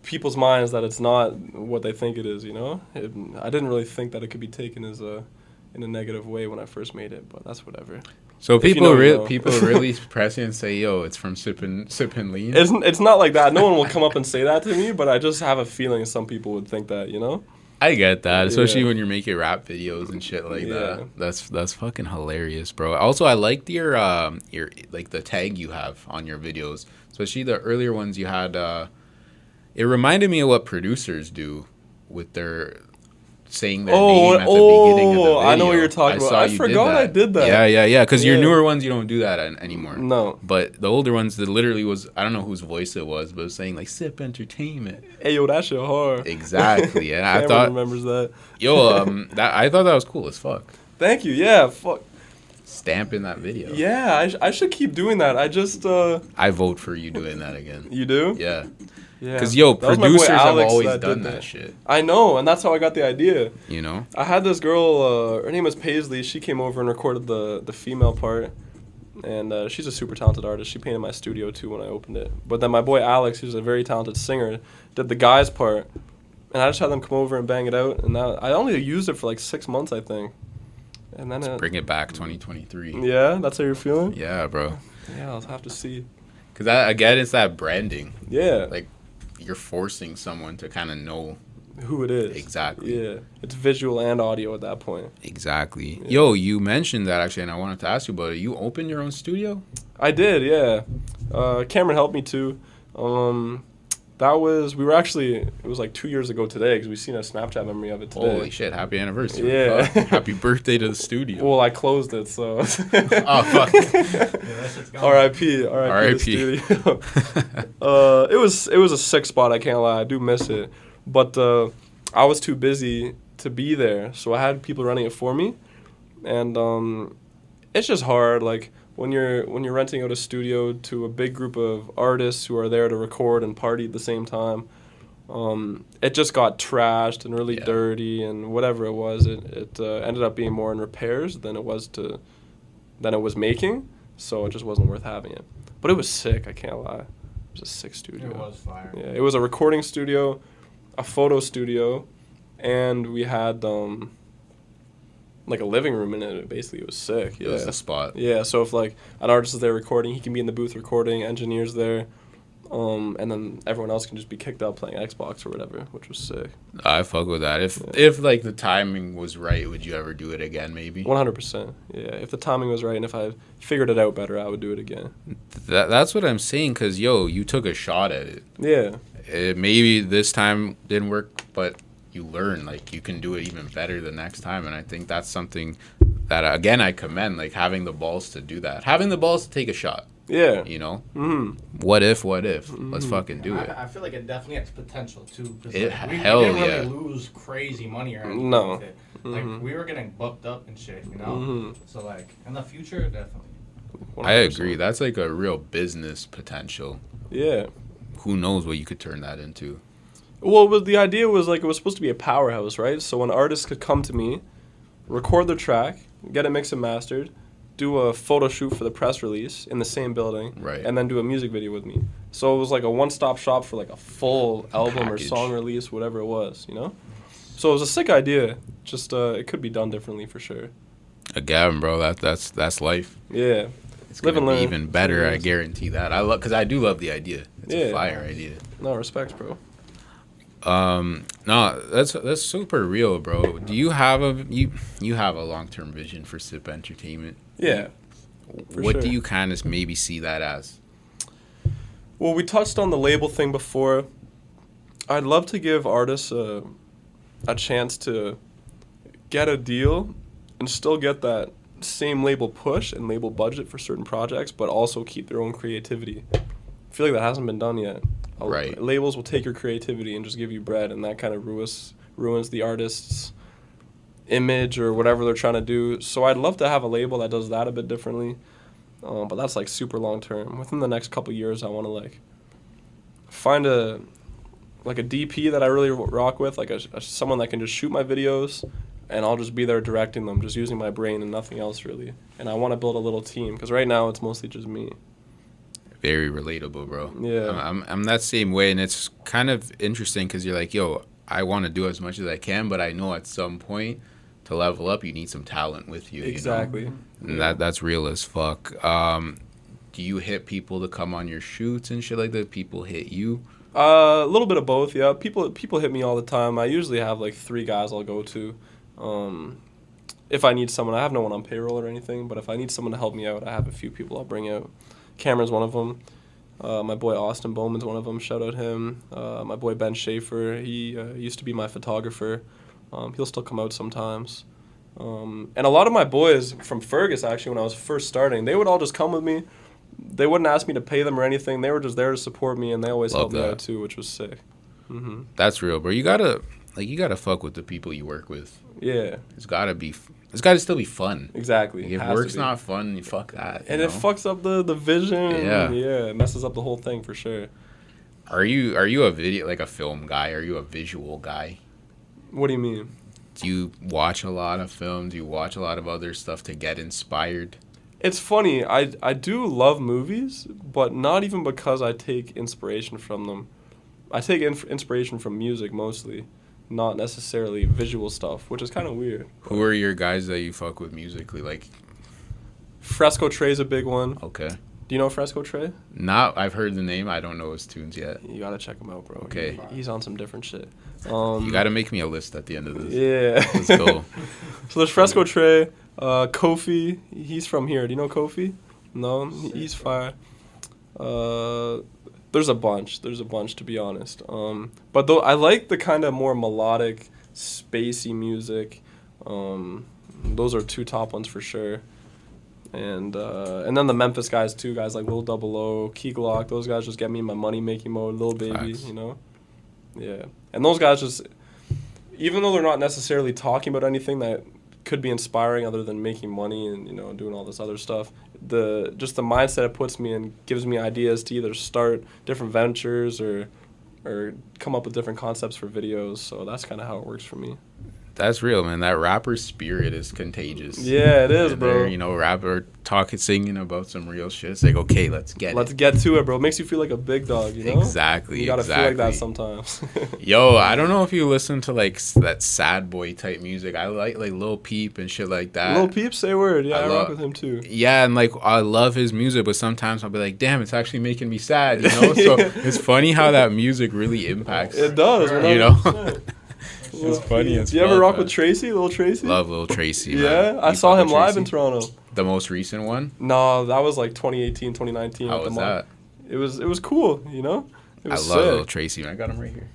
people's minds that it's not what they think it is, you know? I didn't really think that it could be taken as in a negative way when I first made it, but that's whatever. So people really press you and say, yo, it's from sipping lean? It's not like that. No one will come up and say that to me, but I just have a feeling some people would think that, you know? I get that, especially when you're making rap videos and shit like that. That's fucking hilarious, bro. Also, I liked your like the tag you have on your videos, especially the earlier ones you had. It reminded me of what producers do with their saying their name at the beginning of the video. I know what you're talking about. I forgot I did that. Yeah. Because your newer ones, you don't do that anymore. No. But the older ones, that literally was, I don't know whose voice it was, but it was saying like Sip Entertainment. Hey, yo, that shit hard. Exactly. And I thought, remembers that. I thought that was cool as fuck. Thank you. Yeah, fuck. Stamp in that video. Yeah, I should keep doing that. I just I vote for you doing that again. You do? Yeah. Yeah. Because producers have always done that shit. I know, and that's how I got the idea. You know? I had this girl, her name was Paisley. She came over and recorded the female part. And she's a super talented artist. She painted my studio too when I opened it. But then my boy Alex, who's a very talented singer, did the guy's part. And I just had them come over and bang it out. And I only used it for like 6 months, I think. And then bring it back 2023. Yeah, that's how you're feeling? Yeah, bro. Yeah, I'll have to see. Because again, it's that branding. Yeah. Like, you're forcing someone to kind of know who it is. Exactly. Yeah. It's visual and audio at that point. Exactly. Yeah. Yo, you mentioned that actually, and I wanted to ask you about it. You opened your own studio? I did, yeah. Cameron helped me too. It was like 2 years ago today because we seen a Snapchat memory of it today. Holy shit, happy anniversary. Yeah. Happy birthday to the studio. Well, I closed it, so. Oh, fuck. R.I.P. R.I.P. the studio. It was a sick spot, I can't lie. I do miss it. But I was too busy to be there, so I had people running it for me. And it's just hard, like, when you're renting out a studio to a big group of artists who are there to record and party at the same time, it just got trashed and really dirty and whatever it was. It ended up being more in repairs than it was making, so it just wasn't worth having it. But it was sick, I can't lie. It was a sick studio. It was fire. Yeah, it was a recording studio, a photo studio, and we had like a living room in it. Basically, it was sick. Yeah. It was the spot. Yeah, so if like an artist is there recording, he can be in the booth recording, engineers there, and then everyone else can just be kicked out playing Xbox or whatever, which was sick. I fuck with that. If like the timing was right, would you ever do it again? Maybe 100%. Yeah, if the timing was right and if I figured it out better, I would do it again. That's what I'm saying. Cause you took a shot at it. Yeah. Maybe this time didn't work, but you learn, like, you can do it even better the next time. And I think that's something that, again, I commend, like, having the balls to do that. Having the balls to take a shot. Yeah. You know? Mm-hmm. What if? Let's fucking do it. I feel like it definitely has potential, too. Cause we didn't really lose crazy money or anything. No. With it. Like, we were getting booked up and shit, you know? Mm-hmm. So, like, in the future, definitely. 100%. I agree. That's, like, a real business potential. Yeah. Who knows what you could turn that into. Well, the idea was, like, it was supposed to be a powerhouse, right? So an artist could come to me, record their track, get it mixed and mastered, do a photo shoot for the press release in the same building, right, and then do a music video with me. So it was like a one-stop shop for, like, a full album package. Or song release, whatever it was, you know? So it was a sick idea. Just it could be done differently for sure. Again, bro, that's life. Yeah. It's gonna be even better, I guarantee that. Because I do love the idea. It's a fire idea. No, respects, bro. No, that's super real, bro. Do you have you have a long-term vision for Sip Entertainment? Yeah. What do you kind of maybe see that as? Well, we touched on the label thing before. I'd love to give artists a chance to get a deal and still get that same label push and label budget for certain projects, but also keep their own creativity. I feel like that hasn't been done yet. Right. Labels will take your creativity and just give you bread, and that kind of ruins the artist's image or whatever they're trying to do. So I'd love to have a label that does that a bit differently, but that's like super long term. Within the next couple years, I want to like find a DP that I really rock with, like someone that can just shoot my videos, and I'll just be there directing them, just using my brain and nothing else really. And I want to build a little team because right now it's mostly just me. Very relatable, bro. Yeah. I'm that same way, and it's kind of interesting because you're like, yo, I want to do as much as I can, but I know at some point to level up, you need some talent with you. Exactly. You know? And that's real as fuck. Do you hit people to come on your shoots and shit like that? People hit you? A little bit of both, yeah. People hit me all the time. I usually have like 3 guys I'll go to. If I need someone, I have no one on payroll or anything, but if I need someone to help me out, I have a few people I'll bring out. Cameron's one of them. My boy Austin Bowman's one of them. Shout out him. My boy Ben Schaefer. He used to be my photographer. He'll still come out sometimes. And a lot of my boys from Fergus, actually, when I was first starting, they would all just come with me. They wouldn't ask me to pay them or anything. They were just there to support me, and they always helped me out too, which was sick. Mm-hmm. That's real, bro. You gotta fuck with the people you work with. Yeah. It's gotta still be fun. Exactly. Like, if work's not fun, you fuck that. And it fucks up the vision. Yeah. Yeah, it messes up the whole thing for sure. Are you a video, like a film guy? Are you a visual guy? What do you mean? Do you watch a lot of films? Do you watch a lot of other stuff to get inspired? It's funny. I do love movies, but not even because I take inspiration from them. I take inspiration from music mostly, not necessarily visual stuff, which is kind of weird. Who are your guys that you fuck with musically? Like, Fresco Trey's a big one. Okay. Do you know Fresco Trey? I've heard the name. I don't know his tunes yet. You gotta check him out, bro. Okay. He's on some different shit. You gotta make me a list at the end of this. Yeah. Let's go. So there's Fresco Trey, Kofi. He's from here. Do you know Kofi? No, he's fire. There's a bunch. To be honest. But though I like the kind of more melodic, spacey music. Those are two top ones for sure. And then the Memphis guys too, guys like Lil O, Key Glock, those guys just get me in my money making mode, Lil Baby, Facts. you know? Yeah. And those guys just, even though they're not necessarily talking about anything that could be inspiring other than making money and, you know, doing all this other stuff, the mindset it puts me in gives me ideas to either start different ventures or come up with different concepts for videos. So that's kind of how it works for me. That's real, man. That rapper spirit is contagious. Yeah, it is, bro. You know, rapper singing about some real shit. It's like, okay, let's get to it, bro. It makes you feel like a big dog, you know? Exactly. You gotta feel like that sometimes. Yo, I don't know if you listen to, like, that sad boy type music. I like Lil Peep and shit like that. Lil Peep, say word. Yeah, I rock with him, too. Yeah, and, like, I love his music, but sometimes I'll be like, damn, it's actually making me sad, you know? So it's funny how that music really impacts. It does, you know? It's funny. Do you ever rock with Tracy, Lil Tracy? Love Lil Tracy, man. Yeah, I saw him live in Toronto. The most recent one? No, that was like 2018, 2019. How was that? It was cool, you know? It was I love sick. Lil Tracy, man. I got him right here.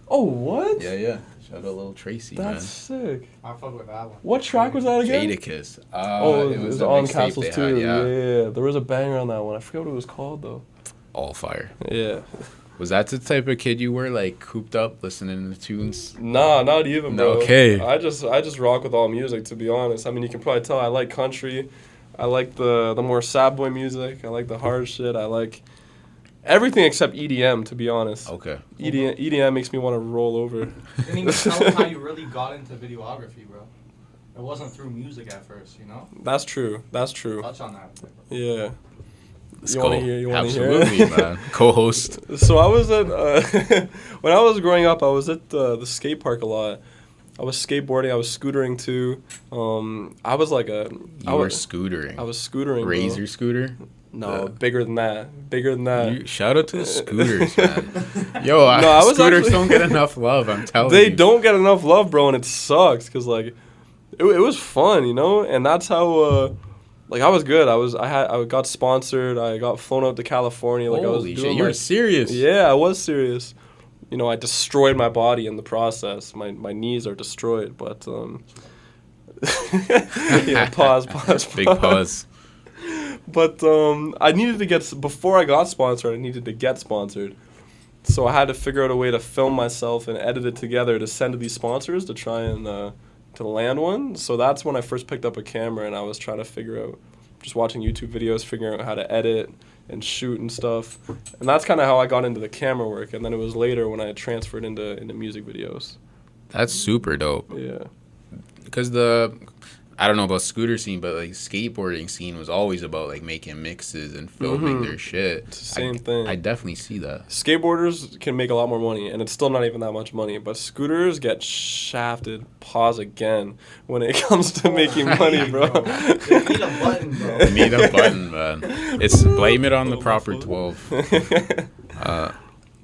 Oh, what? Yeah. Shout out Lil Tracy, man. That's sick. I fuck with that one. What track was that again? Jadakiss. It was on Castles too. Yeah. Yeah, there was a banger on that one. I forget what it was called though. All fire. Yeah. Was that the type of kid you were, like, cooped up listening to tunes? Nah, not even, bro. Okay. I just rock with all music, to be honest. I mean, you can probably tell I like country. I like the more sad boy music. I like the hard shit. I like everything except EDM, to be honest. Okay. EDM makes me want to roll over. Didn't even tell how you really got into videography, bro. It wasn't through music at first, you know? That's true. Touch on that. Yeah. Let's you go. Want to hear? You want to hear? Absolutely, man. Co-host. So I was at when I was growing up, I was at the skate park a lot. I was skateboarding. I was scootering too. I was like a. You were scootering. I was scootering. Razor bro. scooter. No, bigger than that. Shout out to the scooters, man. Yo, scooters don't get enough love. I'm telling you. They don't get enough love, bro, and it sucks because like, it was fun, you know, and that's how. Like I was good. I got sponsored. I got flown out to California. Like Holy I was doing shit, you were serious. Yeah, I was serious. You know, I destroyed my body in the process. My knees are destroyed, but yeah, pause. Big pause. But I needed to before I got sponsored, I needed to get sponsored. So I had to figure out a way to film myself and edit it together to send to these sponsors to try and to land one. So that's when I first picked up a camera and I was trying to figure out, just watching YouTube videos, figuring out how to edit and shoot and stuff. And that's kind of how I got into the camera work. And then it was later when I transferred into music videos. That's super dope. Yeah. Because I don't know about scooter scene, but like skateboarding scene was always about like making mixes and filming their shit. It's the same thing. I definitely see that. Skateboarders can make a lot more money, and it's still not even that much money. But scooters get shafted. Pause again when it comes to making money, bro. You need a button, bro. You need a button, man. It's blame it on the proper 12.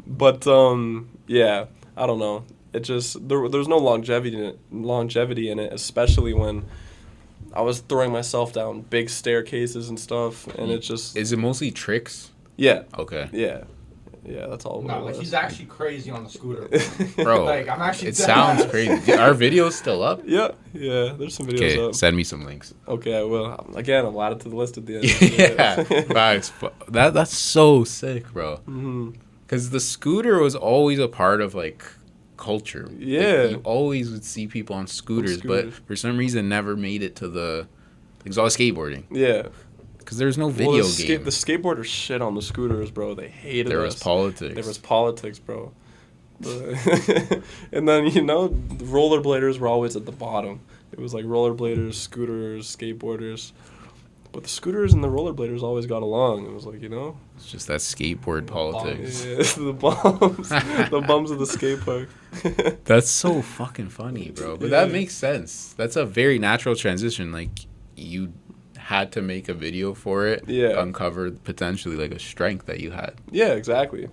But yeah, I don't know. It just there's no longevity in it, especially when I was throwing myself down big staircases and stuff, and it just... Is it mostly tricks? Yeah. Okay. Yeah. Yeah, that's all. No, like he's actually crazy on the scooter, Bro. Like I'm actually. It sounds crazy. Are videos still up? Yeah, there's some videos Okay, up. send me some links. Okay, I will. Again, I'll add it to the list at the end. Yeah, facts. That's so sick, bro. Mm-hmm. Because the scooter was always a part of like culture. Yeah. Like, you always would see people on scooters, but for some reason never made it to the. It was all skateboarding. Yeah. Because there's no video game. The skateboarders shit on the scooters, bro. They hated us. There was politics. There was politics, bro. And then, the rollerbladers were always at the bottom. It was like rollerbladers, scooters, skateboarders. But the scooters and the rollerbladers always got along. It was like, It's just that skateboard politics. Yeah, the bums. The bums of the skate park. That's so fucking funny, bro. But that makes sense. That's a very natural transition. Like, you had to make a video for it. Yeah. Uncover potentially, like, a strength that you had. Yeah, exactly.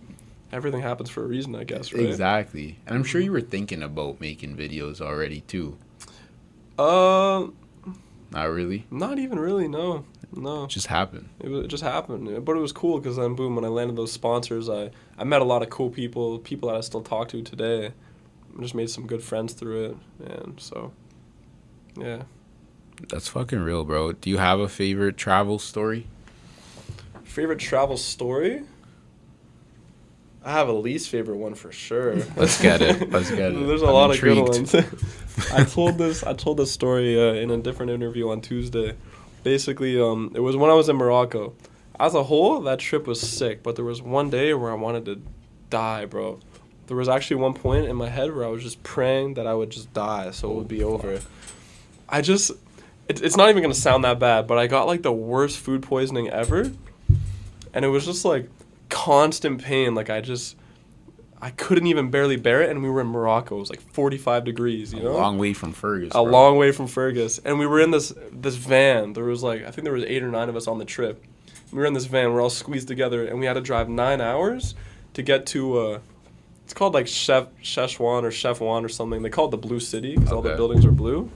Everything happens for a reason, I guess, right? Exactly. And I'm sure you were thinking about making videos already, too. Not really? Not even really, no. It just happened. It just happened. But it was cool because then, boom, when I landed those sponsors, I met a lot of cool people that I still talk to today. I just made some good friends through it. And so, yeah. That's fucking real, bro. Do you have a favorite travel story? Favorite travel story? I have a least favorite one for sure. Let's get it. There's a lot of good ones. I told this story in a different interview on Tuesday. Basically, it was when I was in Morocco. As a whole, that trip was sick, but there was one day where I wanted to die, bro. There was actually one point in my head where I was just praying that I would just die so it would be over. It's not even going to sound that bad, but I got like the worst food poisoning ever. And it was just like constant pain. Like I couldn't even barely bear it. And we were in Morocco. It was like 45 degrees, A long way from Fergus. A long way from Fergus. And we were in this van. There was I think there was 8 or 9 of us on the trip. We were in this van. We're all squeezed together. And we had to drive 9 hours to get to, it's called like Szechuan or something. They call it the Blue City because all the buildings are blue.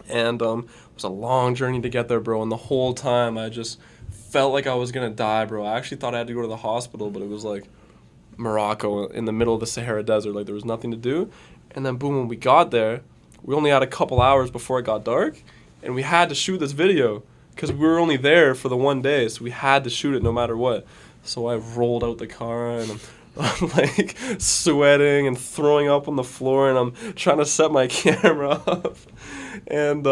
And it was a long journey to get there, bro. And the whole time I just felt like I was going to die, bro. I actually thought I had to go to the hospital, but it was like Morocco in the middle of the Sahara Desert. Like there was nothing to do. And then boom, when we got there, we only had a couple hours before it got dark. And we had to shoot this video because we were only there for the one day. So we had to shoot it no matter what. So I rolled out the car and I'm like sweating and throwing up on the floor and I'm trying to set my camera up. And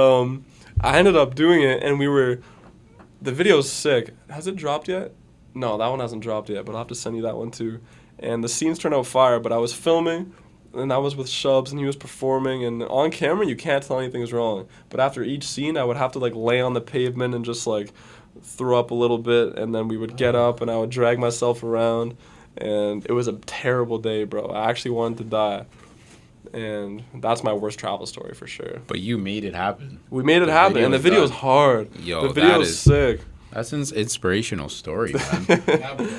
I ended up doing it and the video's sick. Has it dropped yet? No, that one hasn't dropped yet, but I'll have to send you that one too. And the scenes turned out fire, but I was filming and I was with Shubs and he was performing and on camera you can't tell anything's wrong. But after each scene I would have to like lay on the pavement and just like throw up a little bit and then we would get up and I would drag myself around and it was a terrible day, bro. I actually wanted to die. And that's my worst travel story for sure. But you made it happen. We made it happen, and the video's hard. Yo, the video's sick. That's an inspirational story, man.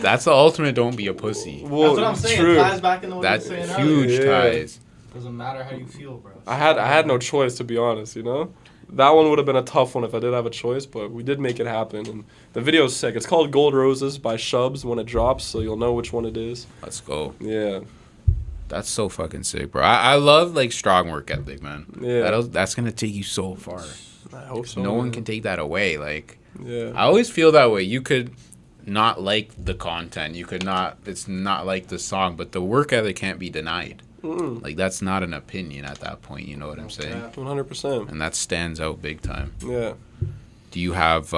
That's the ultimate don't be a pussy. Well, that's what I'm saying. True. It ties back into what That's you're saying huge earlier. ties. Doesn't matter how you feel, bro. I had no choice, to be honest, That one would have been a tough one if I did have a choice, but we did make it happen. And the video's sick. It's called Gold Roses by Shubs when it drops, so you'll know which one it is. Let's go. Yeah. That's so fucking sick, bro. I love, like, strong work ethic, man. Yeah. That's going to take you so far. I hope so. No one can take that away. Like, yeah. I always feel that way. You could not like the content. It's not like the song, but the work ethic can't be denied. Mm-mm. Like, that's not an opinion at that point. You know what I'm saying? 100%. And that stands out big time. Yeah. Do you have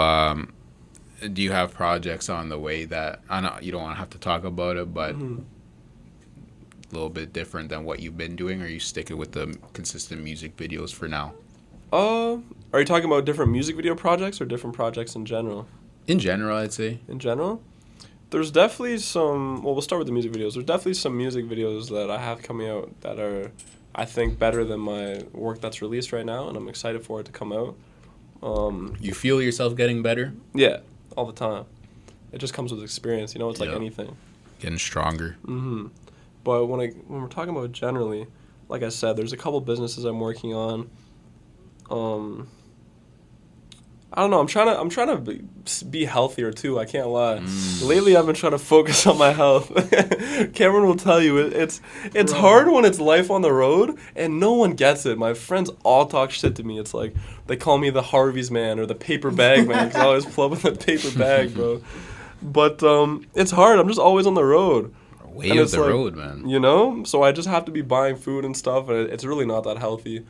projects on the way that, I know you don't want to have to talk about it, but a little bit different than what you've been doing, or are you sticking with the consistent music videos for now? Are you talking about different music video projects or different projects in general? In general, I'd say. In general? There's definitely we'll start with the music videos. There's definitely some music videos that I have coming out that are, I think, better than my work that's released right now, and I'm excited for it to come out. You feel yourself getting better? Yeah, all the time. It just comes with experience, it's like anything. Getting stronger. Mm-hmm. But when we're talking about generally, like I said, there's a couple businesses I'm working on. I don't know. I'm trying to be healthier too. I can't lie. Lately, I've been trying to focus on my health. Cameron will tell you it's hard when it's life on the road and no one gets it. My friends all talk shit to me. It's like they call me the Harvey's man or the paper bag man because I always pull up with a paper bag, bro. But it's hard. I'm just always on the road. Way of the road, man. You know, so I just have to be buying food and stuff, and it's really not that healthy.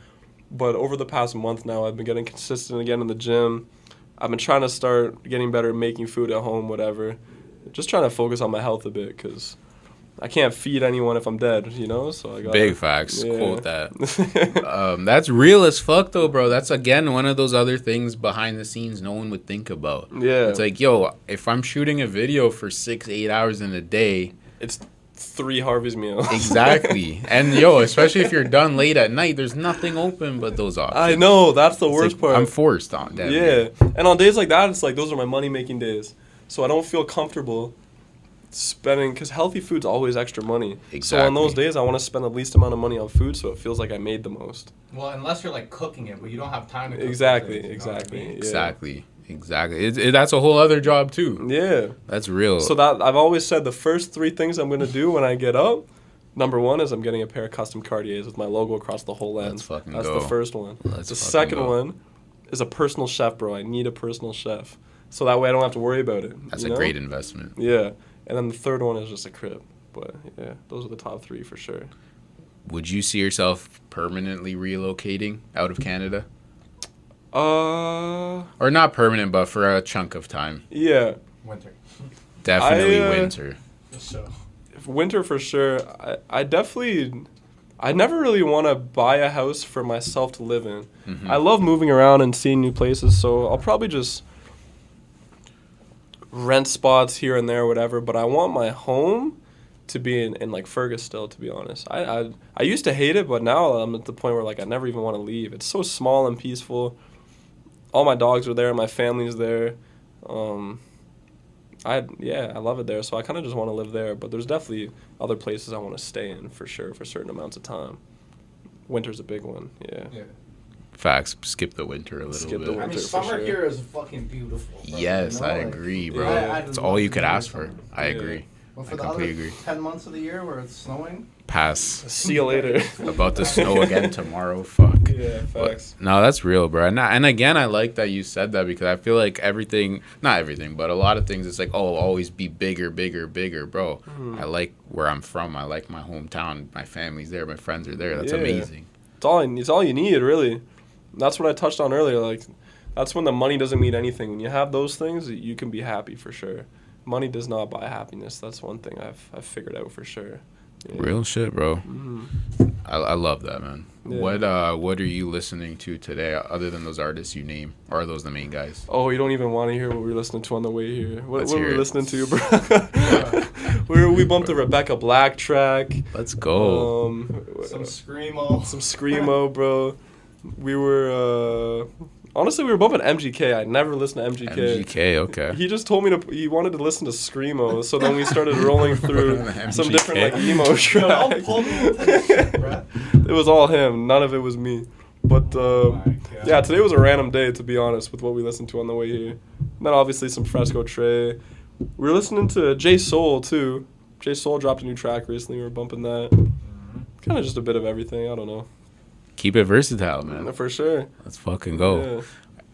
But over the past month now, I've been getting consistent again in the gym. I've been trying to start getting better at making food at home, whatever. Just trying to focus on my health a bit because I can't feed anyone if I'm dead, you know? So I got big facts. Yeah. Quote that. That's real as fuck, though, bro. That's, again, one of those other things behind the scenes no one would think about. Yeah. It's like, yo, if I'm shooting a video for 6-8 hours in a day... It's 3 Harvey's meals. Exactly. And, yo, especially if you're done late at night, there's nothing open but those options. I know. That's the worst part. I'm forced on that. Yeah. And on days like that, it's like those are my money-making days. So I don't feel comfortable spending, because healthy food's always extra money. Exactly. So on those days, I want to spend the least amount of money on food so it feels like I made the most. Well, unless you're, like, cooking it, but you don't have time to cook Exactly. it. Exactly. Yeah. Exactly. That's a whole other job too. Yeah. That's real. So that I've always said the first 3 things I'm going to do when I get up, number 1 is I'm getting a pair of custom Cartiers with my logo across the whole lens. That's the first one. The second one is a personal chef, bro. I need a personal chef. So that way I don't have to worry about it. That's a great investment. Yeah. And then the third one is just a crib. But yeah, those are the top 3 for sure. Would you see yourself permanently relocating out of Canada? Or not permanent, but for a chunk of time. Yeah. Winter. Definitely winter. So. Winter for sure. I never really want to buy a house for myself to live in. Mm-hmm. I love moving around and seeing new places, so I'll probably just rent spots here and there, whatever. But I want my home to be in like Fergus still, to be honest. I used to hate it, but now I'm at the point where like I never even want to leave. It's so small and peaceful. All my dogs are there, my family's there. I love it there, so I kind of just want to live there. But there's definitely other places I want to stay in for sure for certain amounts of time. Winter's a big one, yeah. Facts. Skip the winter a little bit. I mean, summer here is fucking beautiful. Bro. Yes, you know? I agree, bro. Yeah, it's all you could ask for. I agree. But for the other 10 months of the year where it's snowing? Pass. See you later. About to snow again tomorrow. Fuck. Yeah, facts. But, no, that's real, bro. And again, I like that you said that because I feel like not everything, but a lot of things, it's like, oh, always be bigger, bro. I like where I'm from. I like my hometown. My family's there. My friends are there. That's amazing. It's all you need, really. That's what I touched on earlier. Like, that's when the money doesn't mean anything. When you have those things, you can be happy for sure. Money does not buy happiness. That's one thing I've figured out for sure. Yeah. Real shit, bro. Mm-hmm. I love that, man. Yeah. What are you listening to today other than those artists you name? Or are those the main guys? Oh, you don't even want to hear what we were listening to on the way here. What were we listening to, bro? we bumped the Rebecca Black track. Let's go. Some Screamo, bro. We were honestly we were bumping MGK. I never listened to MGK. MGK, okay. He just told me he wanted to listen to Screamo, so then we started rolling through some different like emo tracks. It was all him. None of it was me. But yeah, today was a random day, to be honest, with what we listened to on the way here. And then obviously some Fresco Trey. We were listening to J Soul too. J Soul dropped a new track recently. We were bumping that. Kind of just a bit of everything. I don't know. Keep it versatile, man. For sure. Let's fucking go.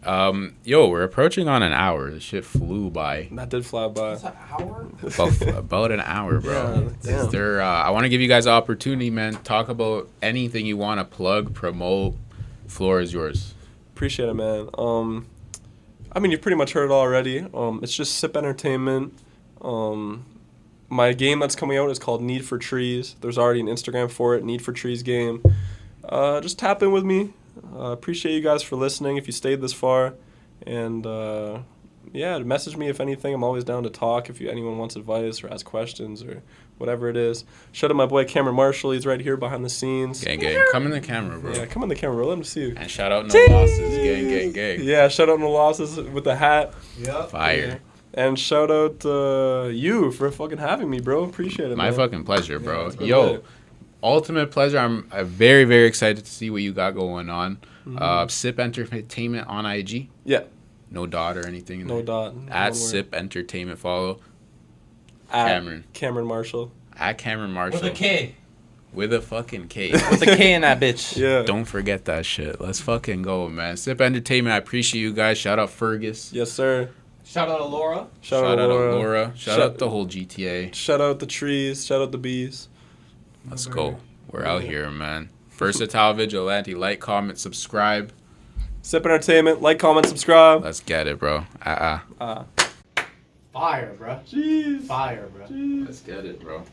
Yeah. Yo, we're approaching on an hour. This shit flew by. That did fly by. That's an hour? About an hour, bro. Yeah, damn. I want to give you guys an opportunity, man. Talk about anything you want to plug, promote. Floor is yours. Appreciate it, man. I mean, you've pretty much heard it already. It's just Sip Entertainment. My game that's coming out is called Need for Trees. There's already an Instagram for it, Need for Trees game. Just tap in with me. Appreciate you guys for listening if you stayed this far. And message me if anything. I'm always down to talk if anyone wants advice or ask questions or whatever it is. Shout out my boy Cameron Marshall. He's right here behind the scenes. Gang. Come in the camera, bro. Yeah, come in the camera, bro. Let him see you. And shout out No Losses. Gang. Yeah, shout out No Losses with the hat. Yep. Fire. Yeah. And shout out you for fucking having me, bro. Appreciate it, My man. fucking pleasure, bro. Yeah, Yo, ultimate pleasure. I'm very, very excited to see what you got going on. Sip Entertainment on IG. Yeah. No dot or anything. In No there. dot. At one word. Sip Entertainment. Follow. At Cameron Marshall. At Cameron Marshall. With a K. With a fucking K. With a K in that bitch. Yeah. Don't forget that shit. Let's fucking go, man. Sip Entertainment. I appreciate you guys. Shout out Fergus. Yes, sir. Shout out to Laura. Shout out Laura. Shout out the whole GTA. Shout out the trees. Shout out the bees. Let's go. We're out here, man. Versatile Vigilante. Like, comment, subscribe. Sip Entertainment. Like, comment, subscribe. Let's get it, bro. Fire, bro. Jeez. Fire, bro. Jeez. Let's get it, bro.